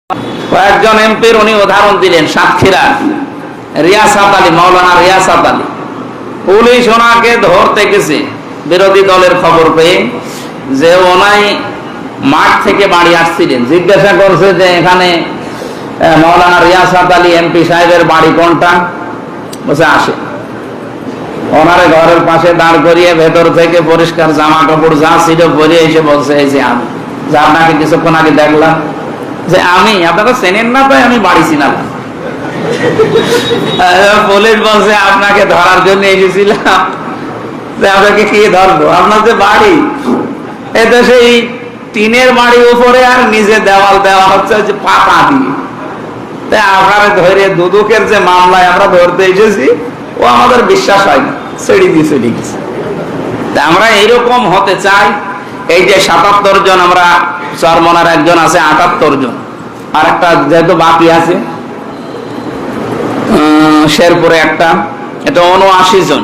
কয়েকজন এমপির উনি উদাহরণ দিলেন। সাতক্ষীরা রিয়াসাত আলী, মাওলানা রিয়াসাত আলী, পুলিশ ওনাকে ধরতে গেছে বিরোধী দলের খবর পেয়ে, যে ওনাই মাঠ থেকে বাড়ি আসছিলেন। জিজ্ঞাসা করছে যে এখানে মাওলানা রিয়াসাত আলী এমপি সাহেবের বাড়ি কোনটা? বলছে আসে। ওনারে ঘরের পাশে দাঁড় করিয়ে ভেতর থেকে পরিষ্কার জামা কাপড় যা ছিল পরে এসে বলছে, এই যে আমি, যা আপনাকে কিছুক্ষণ আগে দেখলাম, যে আমি, আপনারা চেনেন না তাই আমি বাড়ি ছিলাম। পুলিশ বলছে আপনাকে ধরার জন্য এসেছিলাম, যে আপনাকে কি ধরবো, আপনার যে বাড়ি এতে সেই টিনের বাড়ি উপরে আর নিচে দেওয়াল দেওয়া হচ্ছে যে পাতা দিয়ে, তাই আপনারা ধরে দুদকের যে মামলায় আমরা ধরতে এসেছি ও আমাদের বিশ্বাস হয় না, ছেড়ে দিয়ে চলে গেছে। আমরা এইরকম হতে চাই। এই যে ৭৭ জন, আমরা চরমনার একজন আছে ৭৮ জন, আর একটা যেহেতু বাকি আছে শেরপুরে একটা, এটা ৭৯ জন।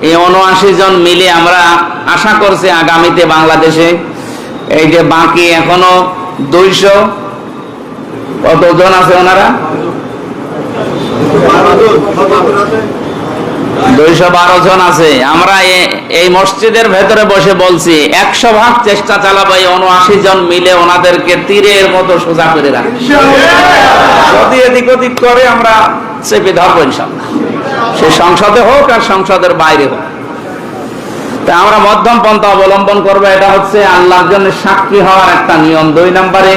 এই ৭৯ জন মিলে আমরা আশা করছি আগামীতে বাংলাদেশে এই যে বাকি এখনো 200 কতজন আছে ওনারা, 212 জন আছে। আমরা এই মসজিদের ভেতরে বসে বলছি 100% চেষ্টা চালাবো এই ৭৯ জন মিলে ওনাদেরকে তীরের মতো সোজা করে রাখি। যদি এদিক ওদিক করে আমরা চেপে ধরবো ইনশাআল্লাহ, সে সংসদে হোক আর সংসদের বাইরে হোক। তা আমরা মধ্যম পন্থা অবলম্বন করবো। এটা হচ্ছে আল্লাহর জন্য সাক্ষী হওয়ার একটা নিয়ম। 2 নম্বরে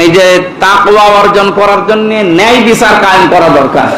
এই যে তাকওয়া অর্জন করার জন্য ন্যায় বিচার কায়েম করা দরকার।